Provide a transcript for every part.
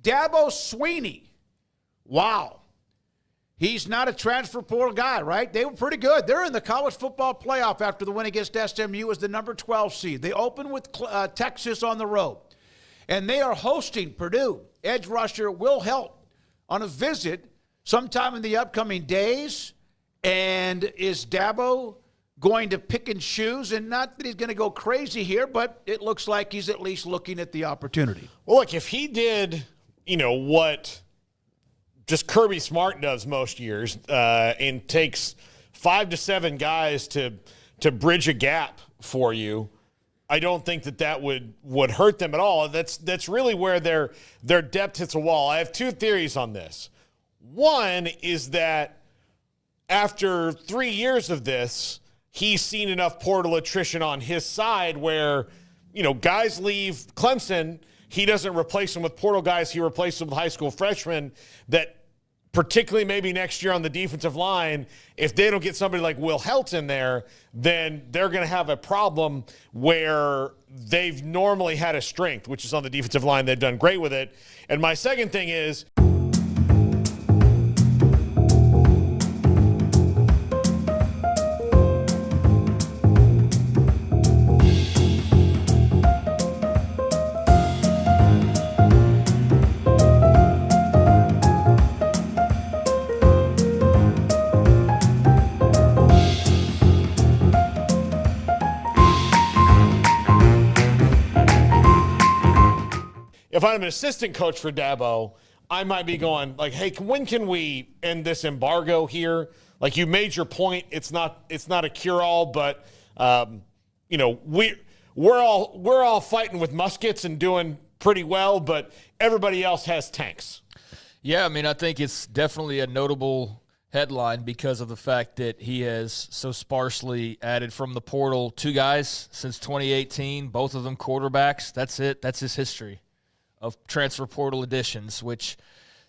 Dabo Swinney. Wow. He's not a transfer portal guy, right? They were pretty good. They're in the college football playoff after the win against SMU as the number 12 seed. They open with Texas on the road. And they are hosting Purdue. Edge rusher Will Help on a visit sometime in the upcoming days. And is Dabo going to pick and choose? And not that he's going to go crazy here, but it looks like he's at least looking at the opportunity. Well, look, if he did, what just Kirby Smart does most years and takes 5 to 7 guys to bridge a gap for you, I don't think that would hurt them at all. That's really where their depth hits a wall. I have 2 theories on this. One is that after 3 years of this, he's seen enough portal attrition on his side where, guys leave Clemson. He doesn't replace them with portal guys. He replaces them with high school freshmen that, particularly maybe next year on the defensive line, if they don't get somebody like Will Helt in there, then they're going to have a problem where they've normally had a strength, which is on the defensive line. They've done great with it. And my second thing is, if I'm an assistant coach for Dabo, I might be going like, hey, when can we end this embargo here? Like, you made your point. It's not a cure-all, but we're all fighting with muskets and doing pretty well, but everybody else has tanks. Yeah, I mean, I think it's definitely a notable headline because of the fact that he has so sparsely added from the portal 2 guys since 2018, both of them quarterbacks. That's it. That's his history of transfer portal additions, which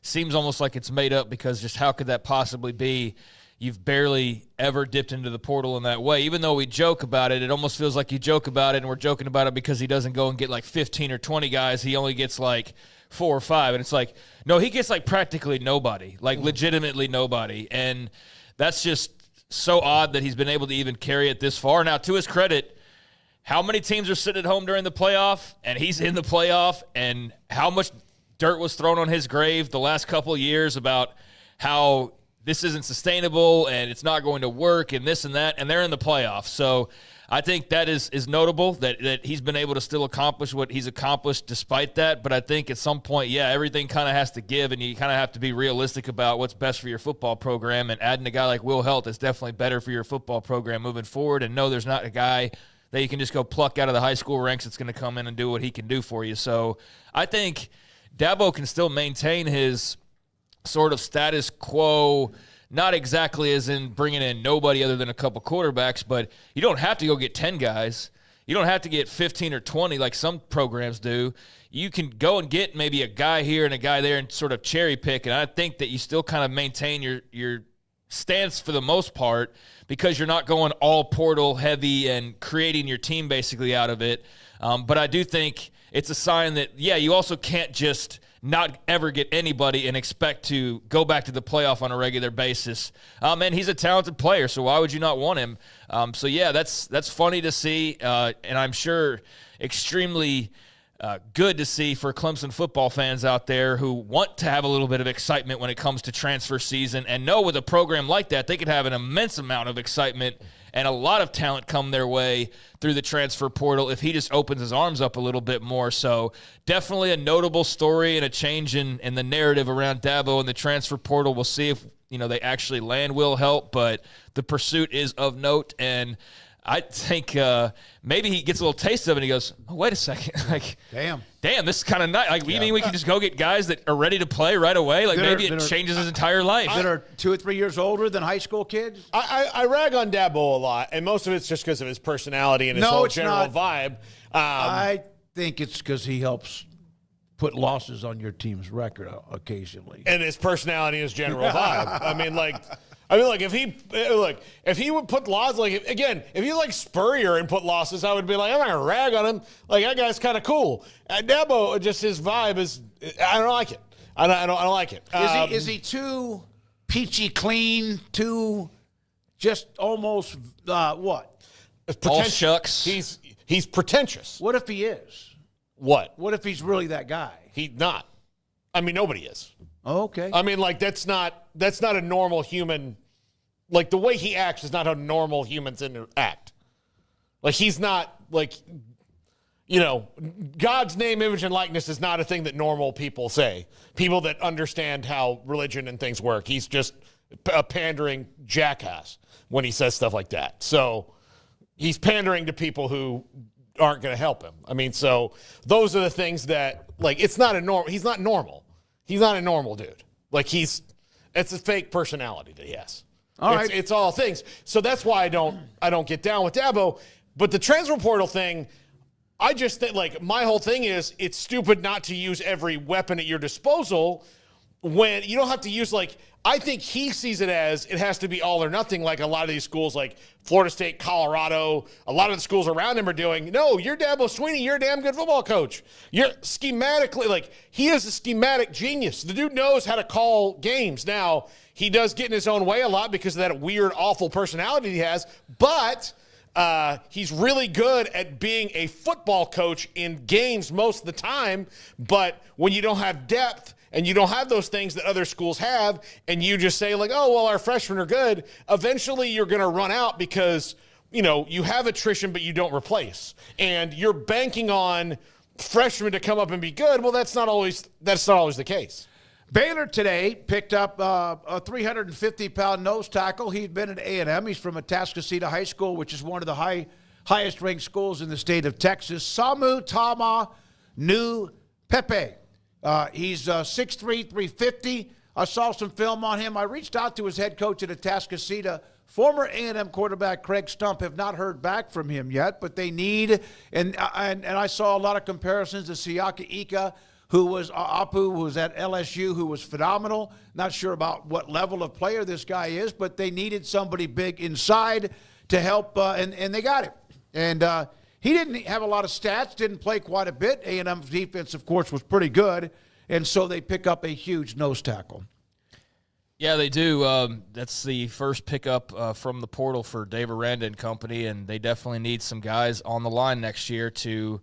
seems almost like it's made up because just how could that possibly be? You've barely ever dipped into the portal in that way. Even though we joke about it, it almost feels like you joke about it and we're joking about it because he doesn't go and get like 15 or 20 guys. He only gets like 4 or 5. And it's like, no, he gets like practically nobody, like legitimately nobody. And that's just so odd that he's been able to even carry it this far. Now, to his credit, how many teams are sitting at home during the playoff, and he's in the playoff, and how much dirt was thrown on his grave the last couple of years about how this isn't sustainable and it's not going to work and this and that, and they're in the playoff. So I think that is notable that he's been able to still accomplish what he's accomplished despite that. But I think at some point, yeah, everything kind of has to give, and you kind of have to be realistic about what's best for your football program, and adding a guy like Will Helt is definitely better for your football program moving forward. And no, there's not a guy that you can just go pluck out of the high school ranks that's going to come in and do what he can do for you. So I think Dabo can still maintain his sort of status quo, not exactly as in bringing in nobody other than a couple quarterbacks, but you don't have to go get 10 guys. You don't have to get 15 or 20 like some programs do. You can go and get maybe a guy here and a guy there and sort of cherry pick, and I think that you still kind of maintain your stance for the most part because you're not going all portal heavy and creating your team basically out of it. But I do think it's a sign that, yeah, you also can't just not ever get anybody and expect to go back to the playoff on a regular basis. And he's a talented player, so why would you not want him? So, yeah, that's funny to see, and I'm sure extremely good to see for Clemson football fans out there who want to have a little bit of excitement when it comes to transfer season and know with a program like that they could have an immense amount of excitement and a lot of talent come their way through the transfer portal if he just opens his arms up a little bit more. So definitely a notable story and a change in the narrative around Dabo and the transfer portal. We'll see if they actually land Will Help, but the pursuit is of note, and I think maybe he gets a little taste of it and he goes, oh, wait a second. Like, damn, this is kind of nice. Like, you mean we can just go get guys that are ready to play right away? Like, maybe it changes his entire life. That are 2 or 3 years older than high school kids? I rag on Dabo a lot, and most of it's just because of his personality and his whole general vibe. I think it's because he helps put losses on your team's record occasionally. And his personality and his general vibe. I mean, if he would put losses, if he like Spurrier and put losses, I would be like, I'm not gonna rag on him. Like, that guy's kind of cool. Dabo, just his vibe is, I don't like it. I don't like it. Is he too peachy clean, too just almost what? All shucks. He's pretentious. What if he is? What? What if he's really that guy? He's not. I mean, nobody is. Oh, okay. I mean, like that's not a normal human. Like the way he acts is not how normal humans act. Like he's not like, God's name, image, and likeness is not a thing that normal people say. People that understand how religion and things work. He's just a pandering jackass when he says stuff like that. So he's pandering to people who aren't going to help him. I mean, so those are the things that, like, it's not a normal. He's not normal. He's not a normal dude. Like it's a fake personality that he has. All right. It's all things. So that's why I don't get down with Dabo. But the transfer portal thing, I just think, like, my whole thing is it's stupid not to use every weapon at your disposal when you don't have to use, like, I think he sees it as it has to be all or nothing, like a lot of these schools like Florida State, Colorado, a lot of the schools around him are doing. No, you're Dabo Swinney. You're a damn good football coach. You're schematically, like, he is a schematic genius. The dude knows how to call games. Now, he does get in his own way a lot because of that weird, awful personality he has, but he's really good at being a football coach in games most of the time. But when you don't have depth and you don't have those things that other schools have, and you just say, like, oh, well, our freshmen are good, eventually you're going to run out because, you have attrition, but you don't replace. And you're banking on freshmen to come up and be good. Well, that's not always the case. Baylor today picked up a 350-pound nose tackle. He'd been at A&M. He's from Atascocita High School, which is one of the highest-ranked schools in the state of Texas. Samu Tama Nu Pepe. He's 6'3", 350. I saw some film on him. I reached out to his head coach at Atascocita. Former A&M quarterback Craig Stump. Have not heard back from him yet, but they need, and I saw a lot of comparisons to Siaka Ika, who was Apu, who was at LSU, who was phenomenal. Not sure about what level of player this guy is, but they needed somebody big inside to help, and they got him. And he didn't have a lot of stats, didn't play quite a bit. A&M's defense, of course, was pretty good, and so they pick up a huge nose tackle. Yeah, they do. That's the first pickup from the portal for Dave Aranda and company, and they definitely need some guys on the line next year to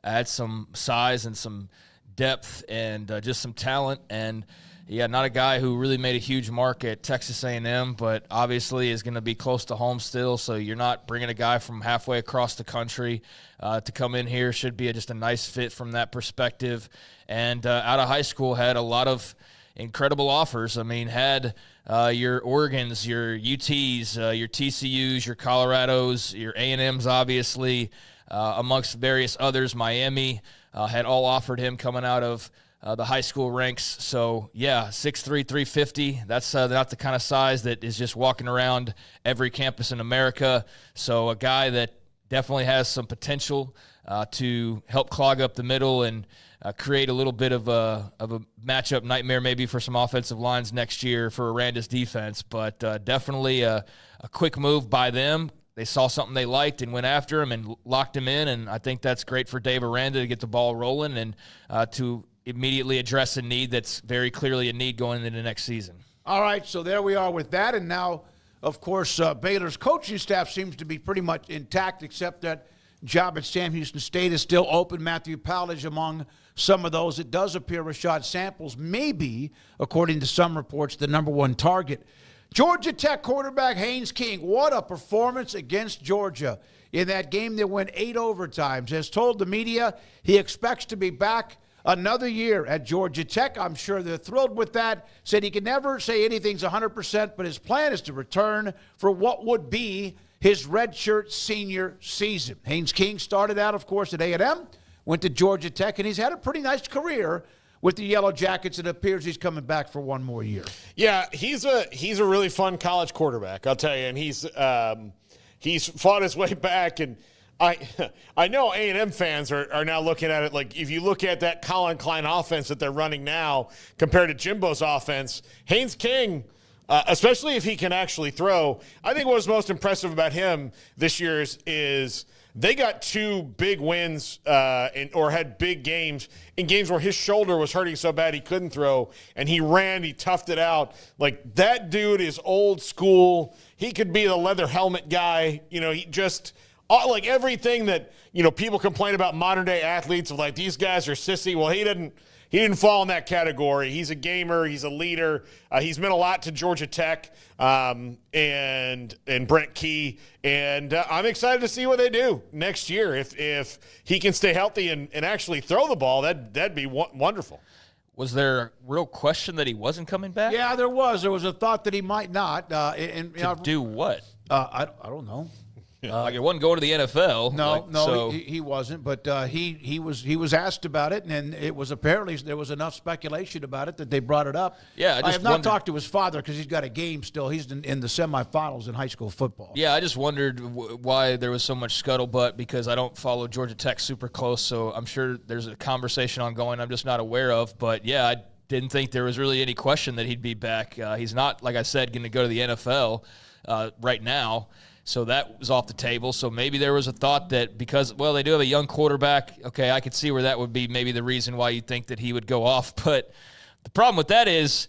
add some size and some depth and just some talent. And yeah, not a guy who really made a huge mark at Texas A&M, but obviously is going to be close to home still. So you're not bringing a guy from halfway across the country to come in here. Should be just a nice fit from that perspective. And out of high school had a lot of incredible offers. I mean, had your Oregons, your UTs, your TCUs, your Colorados, your A&Ms, obviously, amongst various others. Miami had all offered him coming out of the high school ranks. So, yeah, 6'3", 350. That's not the kind of size that is just walking around every campus in America. So a guy that definitely has some potential to help clog up the middle and create a little bit of a matchup nightmare maybe for some offensive lines next year for Aranda's defense. But definitely a quick move by them. They saw something they liked and went after him and locked him in, and I think that's great for Dave Aranda to get the ball rolling and to immediately address a need that's very clearly a need going into the next season. All right, so there we are with that, and now, of course, Baylor's coaching staff seems to be pretty much intact, except that job at Sam Houston State is still open. Matthew Powledge among some of those. It does appear Rashad Samples may be, according to some reports, the number one target. Georgia Tech quarterback Haynes King, what a performance against Georgia in that game that went 8 overtimes. Has told the media he expects to be back another year at Georgia Tech. I'm sure they're thrilled with that. Said he can never say anything's 100%, but his plan is to return for what would be his redshirt senior season. Haynes King started out, of course, at A&M, went to Georgia Tech, and he's had a pretty nice career with the Yellow Jackets. It appears he's coming back for one more year. Yeah, he's a really fun college quarterback, I'll tell you, and he's fought his way back. And I know A&M fans are now looking at it like, if you look at that Colin Klein offense that they're running now compared to Jimbo's offense, Haynes King especially if he can actually throw. I think what was most impressive about him this year is they got 2 big wins or had big games in games where his shoulder was hurting so bad he couldn't throw, and he ran, he toughed it out. Like, that dude is old school. He could be the leather helmet guy. He just like everything that, people complain about modern-day athletes of, like, these guys are sissy. Well, he didn't fall in that category. He's a gamer. He's a leader. He's meant a lot to Georgia Tech and Brent Key. And I'm excited to see what they do next year. If he can stay healthy and actually throw the ball, that'd be wonderful. Was there a real question that he wasn't coming back? Yeah, there was. There was a thought that he might not. Do what? I don't know. Like, it wasn't going to the NFL. No, he wasn't. But he was asked about it, and it was apparently there was enough speculation about it that they brought it up. Yeah, I have not talked to his father because he's got a game still. He's in the semifinals in high school football. Yeah, I just wondered why there was so much scuttlebutt, because I don't follow Georgia Tech super close, so I'm sure there's a conversation ongoing I'm just not aware of. But yeah, I didn't think there was really any question that he'd be back. He's not, like I said, going to go to the NFL right now. So that was off the table. So maybe there was a thought that because, they do have a young quarterback, okay, I could see where that would be maybe the reason why you think that he would go off. But the problem with that is,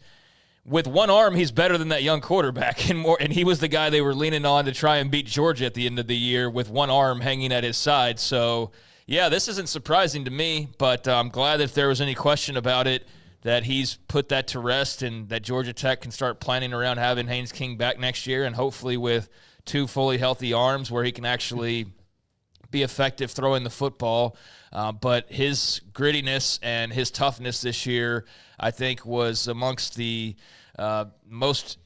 with one arm, he's better than that young quarterback. And he was the guy they were leaning on to try and beat Georgia at the end of the year with one arm hanging at his side. So, yeah, this isn't surprising to me, but I'm glad that if there was any question about it, that he's put that to rest and that Georgia Tech can start planning around having Haynes King back next year, and hopefully with 2 fully healthy arms where he can actually be effective throwing the football. But his grittiness and his toughness this year, I think, was amongst the most,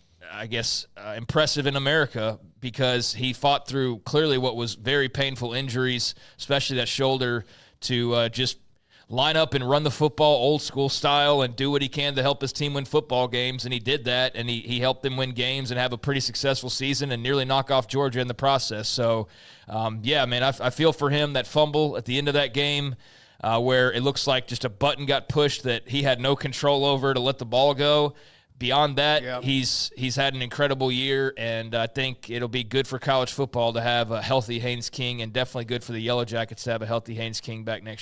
impressive in America, because he fought through clearly what was very painful injuries, especially that shoulder, to just line up and run the football old school style and do what he can to help his team win football games. And he did that, and he helped them win games and have a pretty successful season and nearly knock off Georgia in the process. So, yeah, man, I feel for him. That fumble at the end of that game where it looks like just a button got pushed that he had no control over to let the ball go. Beyond that, he's had an incredible year, and I think it'll be good for college football to have a healthy Haynes King, and definitely good for the Yellow Jackets to have a healthy Haynes King back next year.